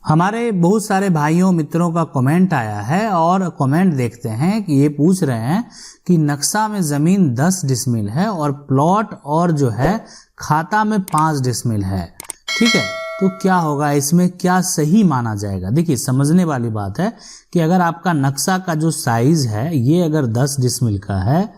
हमारे बहुत सारे भाइयों मित्रों का कमेंट आया है और कमेंट देखते हैं कि ये पूछ रहे हैं कि नक्शा में ज़मीन 10 डिसमिल है और प्लॉट और जो है खाता में 5 डिसमिल है। ठीक है, तो क्या होगा, इसमें क्या सही माना जाएगा। देखिए, समझने वाली बात है कि अगर आपका नक्शा का जो साइज है ये अगर 10 डिसमिल का है,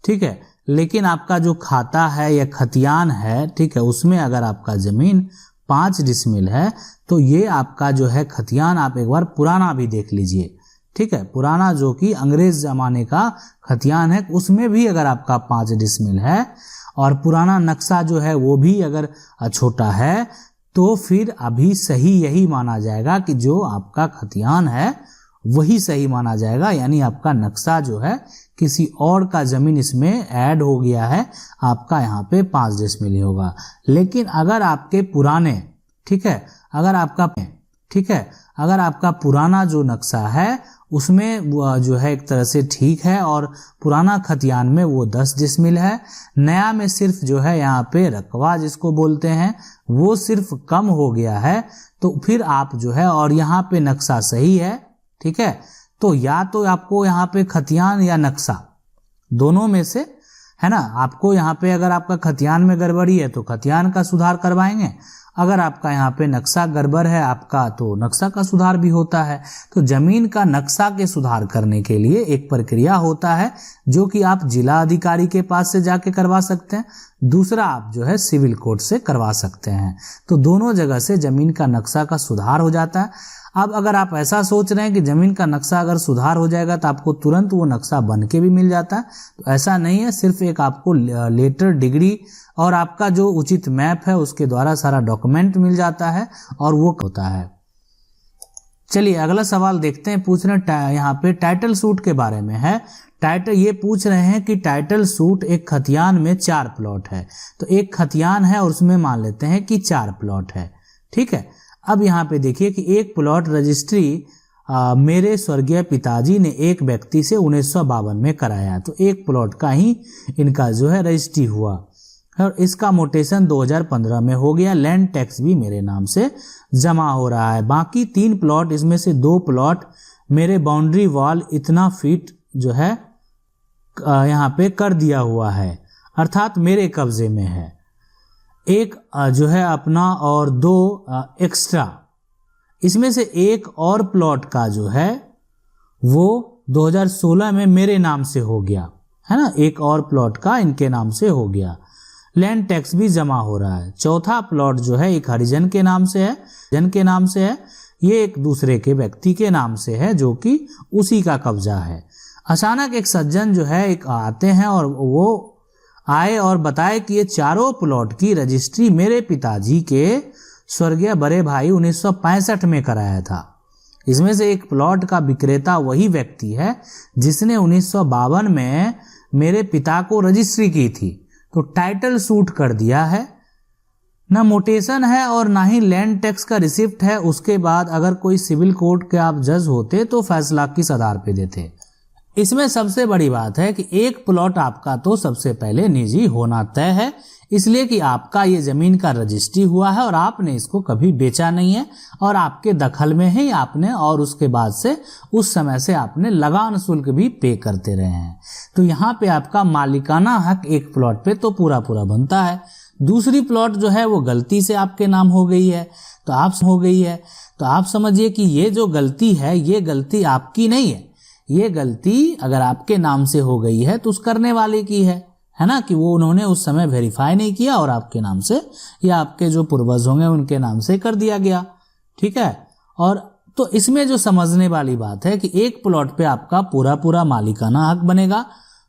ठीक है, लेकिन आपका जो खाता है या खतियान है, ठीक है, उसमें अगर आपका ज़मीन 5 डिसमिल है तो ये आपका जो है खतियान आप एक बार पुराना भी देख लीजिए। ठीक है, पुराना जो कि अंग्रेज ज़माने का खतियान है उसमें भी अगर आपका 5 डिसमिल है और पुराना नक्शा जो है वो भी अगर छोटा है तो फिर अभी सही यही माना जाएगा कि जो आपका खतियान है वही सही माना जाएगा, यानी आपका नक्शा जो है किसी और का ज़मीन इसमें ऐड हो गया है, आपका यहाँ पे 5 डिसमिल ही होगा। लेकिन अगर आपके पुराने, ठीक है, अगर आपका पुराना जो नक्शा है उसमें जो है एक तरह से ठीक है और पुराना खतियान में वो 10 डिसमिल है, नया में सिर्फ जो है यहाँ पे रकबा जिसको बोलते हैं वो सिर्फ कम हो गया है, तो फिर आप जो है और यहाँ पे नक्शा सही है, ठीक है, तो या तो आपको यहाँ पे खतियान या नक्शा दोनों में से, है ना, आपको यहाँ पे अगर आपका खतियान में गड़बड़ी है तो खतियान का सुधार करवाएंगे, अगर आपका यहाँ पे नक्शा गड़बड़ है आपका तो नक्शा का सुधार भी होता है। तो जमीन का नक्शा के सुधार करने के लिए एक प्रक्रिया होता है जो कि आप जिला अधिकारी के पास से जाके करवा सकते हैं, दूसरा आप जो है सिविल कोर्ट से करवा सकते हैं। तो दोनों जगह से जमीन का नक्शा का सुधार हो जाता है। अब अगर आप ऐसा सोच रहे हैं कि ज़मीन का नक्शा अगर सुधार हो जाएगा तो आपको तुरंत वो नक्शा बन के भी मिल जाता है, तो ऐसा नहीं है। सिर्फ एक आपको लेटर, डिग्री और आपका जो उचित मैप है उसके द्वारा सारा डॉक्यूमेंट मिल जाता है और वो होता है। चलिए अगला सवाल देखते हैं। पूछ रहे हैं यहाँ पे टाइटल सूट के बारे में है। टाइटल ये पूछ रहे हैं कि टाइटल सूट एक खतियान में 4 प्लॉट है, तो एक खतियान है और उसमें मान लेते हैं कि 4 प्लॉट है। ठीक है, अब यहाँ पे देखिए कि एक प्लॉट रजिस्ट्री मेरे स्वर्गीय पिताजी ने एक व्यक्ति से 1952 में कराया, तो एक प्लॉट का ही इनका जो है रजिस्ट्री हुआ और इसका मोटेशन 2015 में हो गया। लैंड टैक्स भी मेरे नाम से जमा हो रहा है। बाकी 3 प्लॉट, इसमें से 2 प्लॉट मेरे बाउंड्री वॉल इतना फीट जो है यहाँ पे कर दिया हुआ है, अर्थात मेरे कब्जे में है। एक जो है अपना और 2 एक्स्ट्रा, इसमें से एक और प्लॉट का जो है वो 2016 में मेरे नाम से हो गया, है ना, एक और प्लॉट का इनके नाम से हो गया। लैंड टैक्स भी जमा हो रहा है। चौथा प्लॉट जो है एक हरिजन के नाम से है, ये एक दूसरे के व्यक्ति के नाम से है जो कि उसी का कब्जा है। अचानक एक सज्जन जो है एक आते हैं और वो आए और बताए कि ये चारों प्लॉट की रजिस्ट्री मेरे पिताजी के स्वर्गीय बड़े भाई 1965 में कराया था। इसमें से एक प्लॉट का विक्रेता वही व्यक्ति है जिसने 1952 में मेरे पिता को रजिस्ट्री की थी, तो टाइटल सूट कर दिया है। ना मोटेशन है और ना ही लैंड टैक्स का रिसिप्ट है। उसके बाद अगर कोई सिविल कोर्ट के आप जज होते तो फैसला किस आधार पे देते। इसमें सबसे बड़ी बात है कि एक प्लॉट आपका तो सबसे पहले निजी होना तय है, इसलिए कि आपका ये जमीन का रजिस्ट्री हुआ है और आपने इसको कभी बेचा नहीं है और आपके दखल में ही आपने, और उसके बाद से उस समय से आपने लगान शुल्क भी पे करते रहे हैं। तो यहाँ पे आपका मालिकाना हक एक प्लॉट पे तो पूरा पूरा बनता है। दूसरी प्लॉट जो है वो गलती से आपके नाम हो गई है, तो आप समझिए कि ये जो गलती है ये गलती आपकी नहीं है। ये गलती अगर आपके नाम से हो गई है तो उस करने वाले की है ना, कि वो उन्होंने उस समय वेरीफाई नहीं किया और आपके नाम से या आपके जो पूर्वज होंगे उनके नाम से कर दिया गया। ठीक है, और तो इसमें जो समझने वाली बात है कि एक प्लॉट पे आपका पूरा पूरा मालिकाना हक बनेगा।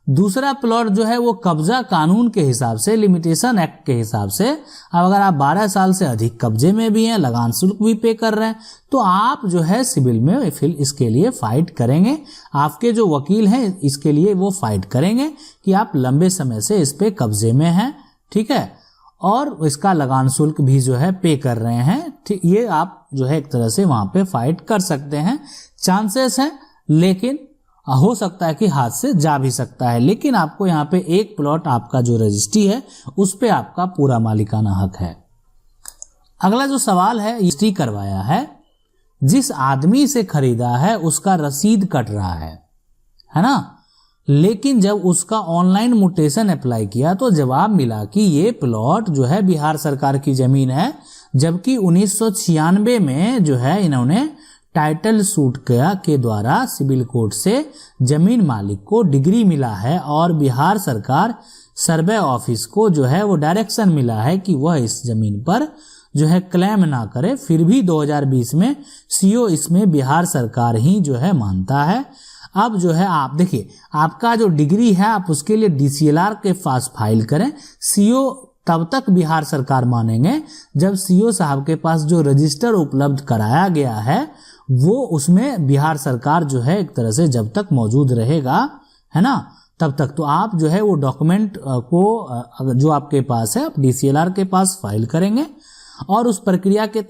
दूसरा प्लॉट जो है वो कब्जा कानून के हिसाब से, लिमिटेशन एक्ट के हिसाब से, अब अगर आप 12 साल से अधिक कब्जे में भी हैं, लगान शुल्क भी पे कर रहे हैं, तो आप जो है सिविल में फिर इसके लिए फाइट करेंगे। आपके जो वकील हैं इसके लिए वो फाइट करेंगे कि आप लंबे समय से इस पे कब्जे में हैं, ठीक है, और इसका लगान शुल्क भी जो है पे कर रहे हैं। ठीक, ये आप जो है एक तरह से वहां पे फाइट कर सकते हैं। चांसेस हैं, लेकिन हो सकता है कि हाथ से जा भी सकता है। लेकिन आपको यहाँ पे एक प्लॉट आपका जो रजिस्ट्री है उस पे आपका पूरा मालिकाना हक है। अगला जो सवाल है, रजिस्ट्री करवाया है, जिस आदमी से खरीदा है उसका रसीद कट रहा है ना। लेकिन जब उसका ऑनलाइन म्यूटेशन अप्लाई किया तो जवाब मिला कि ये प्लॉट जो है बिहार सरकार की जमीन है, जबकि 1996 में जो है इन्होंने टाइटल सूट के द्वारा सिविल कोर्ट से जमीन मालिक को डिग्री मिला है और बिहार सरकार सर्वे ऑफिस को जो है वो डायरेक्शन मिला है कि वह इस जमीन पर जो है क्लेम ना करे। फिर भी 2020 में सीओ इसमें बिहार सरकार ही जो है मानता है। अब जो है आप देखिए, आपका जो डिग्री है आप उसके लिए डीसीएलआर के पास फाइल करें। सीओ तब तक बिहार सरकार मानेंगे जब सीओ साहब के पास जो रजिस्टर उपलब्ध कराया गया है वो उसमें बिहार सरकार जो है एक तरह से जब तक मौजूद रहेगा, है ना, तब तक तो आप जो है वो डॉक्यूमेंट को जो आपके पास है आप डीसीएलआर के पास फाइल करेंगे और उस प्रक्रिया के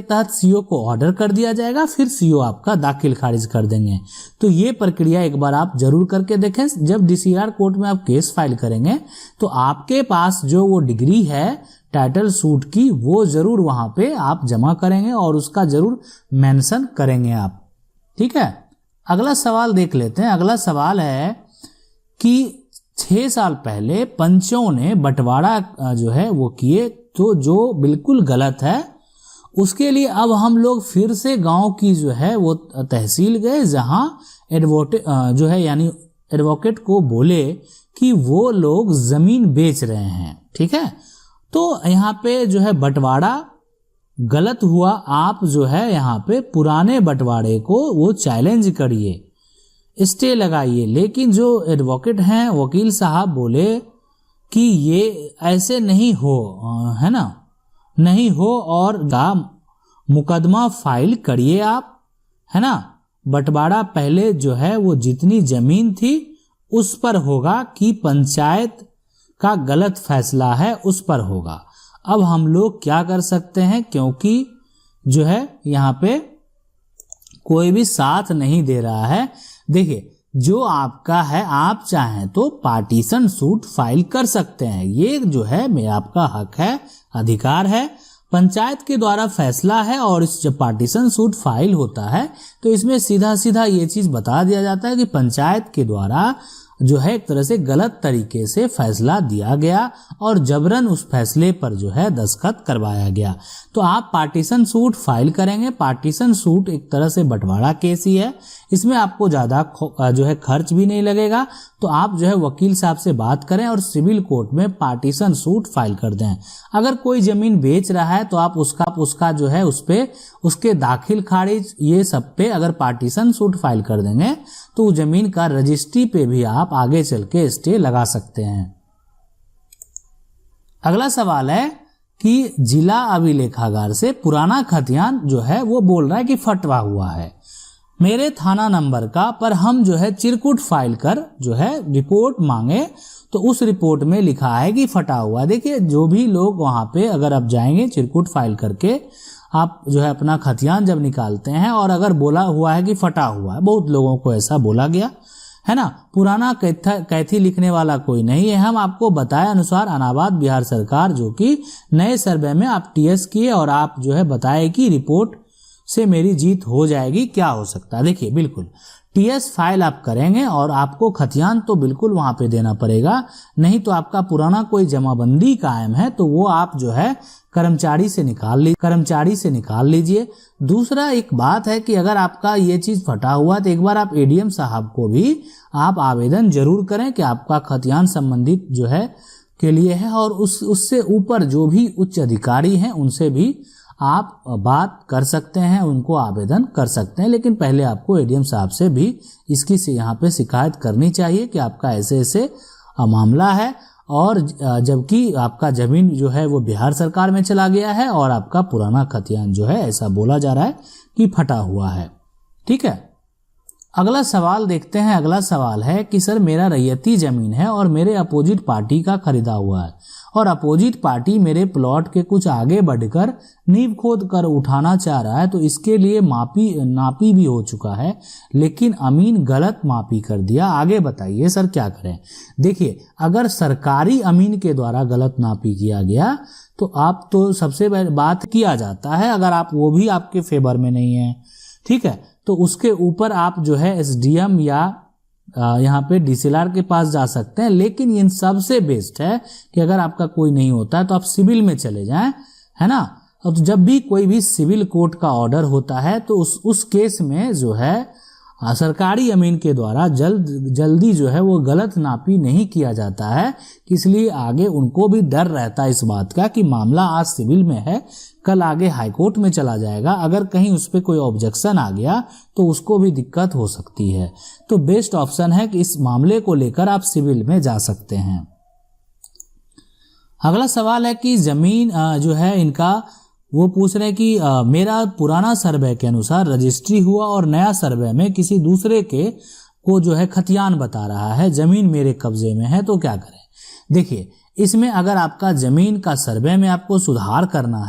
तहत सीओ को ऑर्डर कर दिया जाएगा। फिर सीओ आपका दाखिल खारिज कर देंगे। तो ये प्रक्रिया एक बार आप जरूर करके देखें। जब डीसीएलआर कोर्ट में आप केस फाइल करेंगे तो आपके पास जो वो डिग्री है टाइटल सूट की वो जरूर वहां पे आप जमा करेंगे और उसका जरूर मेंशन करेंगे आप, ठीक है। अगला सवाल देख लेते हैं। अगला सवाल है कि 6 साल पहले पंचों ने बंटवारा जो है वो किए, तो जो बिल्कुल गलत है। उसके लिए अब हम लोग फिर से गांव की जो है वो तहसील गए, जहां जो है यानी एडवोकेट को बोले कि वो लोग जमीन बेच रहे हैं, ठीक है। तो यहाँ पे जो है बंटवारा गलत हुआ। आप जो है यहाँ पे पुराने बंटवारे को वो चैलेंज करिए, स्टे लगाइए। लेकिन जो एडवोकेट हैं वकील साहब बोले कि ये ऐसे नहीं हो, है ना, नहीं हो और मुकदमा फाइल करिए आप, है ना। बंटवारा पहले जो है वो जितनी जमीन थी उस पर होगा कि पंचायत का गलत फैसला है उस पर होगा। अब हम लोग क्या कर सकते हैं, क्योंकि जो है यहाँ पे कोई भी साथ नहीं दे रहा है। देखिए, जो आपका है आप चाहें तो पार्टीशन सूट फाइल कर सकते हैं, ये जो है मेरा आपका हक है, अधिकार है। पंचायत के द्वारा फैसला है और इस जब पार्टीशन सूट फाइल होता है तो इसमें सीधा सीधा ये चीज बता दिया जाता है कि पंचायत के द्वारा जो है एक तरह से गलत तरीके से फैसला दिया गया और जबरन उस फैसले पर जो है दस्तखत करवाया गया। तो आप पार्टीशन सूट फाइल करेंगे। पार्टीशन सूट एक तरह से बंटवारा केस ही है, इसमें आपको ज़्यादा जो है खर्च भी नहीं लगेगा। तो आप जो है वकील साहब से बात करें और सिविल कोर्ट में पार्टीशन सूट फाइल कर दें। अगर कोई ज़मीन बेच रहा है तो आप उसका जो है उस पर उसके दाखिल खारिज ये सब पे अगर पार्टीशन सूट फाइल कर देंगे तो ज़मीन का रजिस्ट्री पे भी आप आगे चल के स्टे लगा सकते हैं। अगला सवाल है कि जिला अभिलेखागार से पुराना खतियान जो है वो बोल रहा है कि फटवा हुआ है मेरे थाना नंबर का, पर हम जो है चिरकुट फाइल कर जो है रिपोर्ट मांगे तो उस रिपोर्ट में लिखा है कि फटा हुआ। देखिए, जो भी लोग वहां पे अगर आप जाएंगे चिरकुट फाइल करके आप जो है अपना खतियान जब निकालते हैं और अगर बोला हुआ है कि फटा हुआ है, बहुत लोगों को ऐसा बोला गया है ना। पुराना कैथी लिखने वाला कोई नहीं है। हम आपको बताए अनुसार अनाबाद बिहार सरकार जो कि नए सर्वे में आप टीएस किए और आप जो है बताए कि रिपोर्ट से मेरी जीत हो जाएगी, क्या हो सकता है। देखिए, बिल्कुल टीएस फाइल आप करेंगे और आपको खतियान तो बिल्कुल वहां पे देना पड़ेगा, नहीं तो आपका पुराना कोई जमाबंदी कायम है तो वो आप जो है कर्मचारी से निकाल लीजिए। दूसरा एक बात है कि अगर आपका ये चीज फटा हुआ तो एक बार आप एडीएम साहब को भी आप आवेदन जरूर करें कि आपका खतियान संबंधित जो है के लिए है और उससे ऊपर जो भी उच्च अधिकारी हैं उनसे भी आप बात कर सकते हैं, उनको आवेदन कर सकते हैं। लेकिन पहले आपको एडीएम साहब से भी इसकी से यहाँ पे शिकायत करनी चाहिए कि आपका ऐसे ऐसे मामला है और जबकि आपका जमीन जो है वो बिहार सरकार में चला गया है और आपका पुराना खतियान जो है ऐसा बोला जा रहा है कि फटा हुआ है, ठीक है। अगला सवाल देखते हैं। अगला सवाल है कि सर मेरा रैयती जमीन है और मेरे अपोजिट पार्टी का खरीदा हुआ है और अपोजिट पार्टी मेरे प्लॉट के कुछ आगे बढ़कर नींव खोद कर उठाना चाह रहा है, तो इसके लिए नापी भी हो चुका है, लेकिन अमीन गलत मापी कर दिया। आगे बताइए सर क्या करें। देखिए, अगर सरकारी अमीन के द्वारा गलत नापी किया गया तो आप तो सबसे पहले बात किया जाता है, अगर आप वो भी आपके फेवर में नहीं है, ठीक है, तो उसके ऊपर आप जो है एसडीएम या यहाँ पे डीसीएलआर के पास जा सकते हैं। लेकिन इन सबसे बेस्ट है कि अगर आपका कोई नहीं होता है तो आप सिविल में चले जाएं, है ना। और तो जब भी कोई भी सिविल कोर्ट का ऑर्डर होता है तो उस केस में जो है सरकारी अमीन के द्वारा जल्दी जो है वो गलत नापी नहीं किया जाता है, इसलिए आगे उनको भी डर रहता है इस बात का कि मामला आज सिविल में है, कल आगे हाईकोर्ट में चला जाएगा, अगर कहीं उस पर कोई ऑब्जेक्शन आ गया तो उसको भी दिक्कत हो सकती है। तो बेस्ट ऑप्शन है कि इस मामले को लेकर आप सिविल में जा सकते हैं। अगला सवाल है कि जमीन जो है इनका वो पूछ रहे हैं कि मेरा पुराना सर्वे के अनुसार रजिस्ट्री हुआ और नया सर्वे में किसी दूसरे को जो है खतियान बता रहा है, जमीन मेरे कब्जे में है, तो क्या करें। देखिए, इसमें अगर आपका जमीन का सर्वे में आपको सुधार करना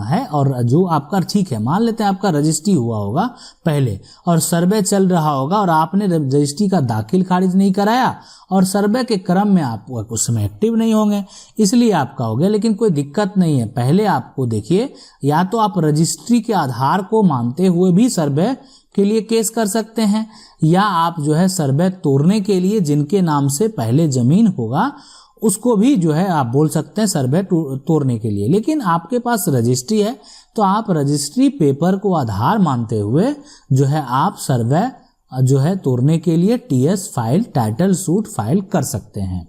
है और जो आपका ठीक है, मान लेते हैं आपका रजिस्ट्री हुआ होगा पहले और सर्वे चल रहा होगा और आपने रजिस्ट्री का दाखिल खारिज नहीं कराया और सर्वे के क्रम में आप उस समय एक्टिव नहीं होंगे, इसलिए आपका हो गया। लेकिन कोई दिक्कत नहीं है, पहले आपको देखिए, या तो आप रजिस्ट्री के आधार को मानते हुए भी सर्वे के लिए केस कर सकते हैं, या आप जो है सर्वे तोड़ने के लिए जिनके नाम से पहले जमीन होगा उसको भी जो है आप बोल सकते हैं सर्वे तोड़ने के लिए। लेकिन आपके पास रजिस्ट्री है तो आप रजिस्ट्री पेपर को आधार मानते हुए जो है आप सर्वे जो है तोड़ने के लिए TS file, title suit file कर सकते हैं।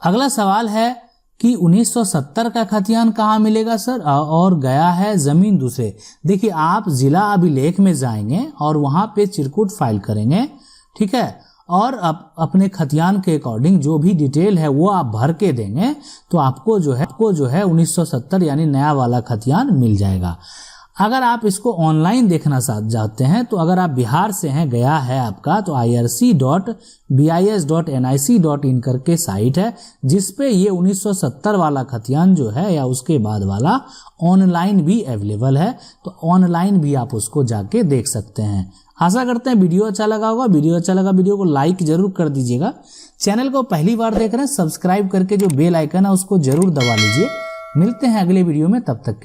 अगला सवाल है कि 1970 का खतियान कहाँ मिलेगा सर, और गया है जमीन दूसरे। देखिए, आप जिला अभिलेख में जाएंगे और वहां पे चिरकुट फाइल करेंगे, ठीक है, और अपने खतियान के अकॉर्डिंग जो भी डिटेल है वो आप भर के देंगे तो आपको जो है 1970 यानी नया वाला खतियान मिल जाएगा। अगर आप इसको ऑनलाइन देखना चाहते हैं तो अगर आप बिहार से हैं, गया है आपका, तो irc.bis.nic.in करके साइट है जिसपे ये 1970 वाला खतियान जो है या उसके बाद वाला ऑनलाइन भी अवेलेबल है, तो ऑनलाइन भी आप उसको जाके देख सकते हैं। आशा करते हैं वीडियो अच्छा लगा होगा। वीडियो अच्छा लगा वीडियो को लाइक जरूर कर दीजिएगा। चैनल को पहली बार देख रहे हैं, सब्सक्राइब करके जो बेल आइकन है उसको जरूर दबा लीजिए। मिलते हैं अगले वीडियो में, तब तक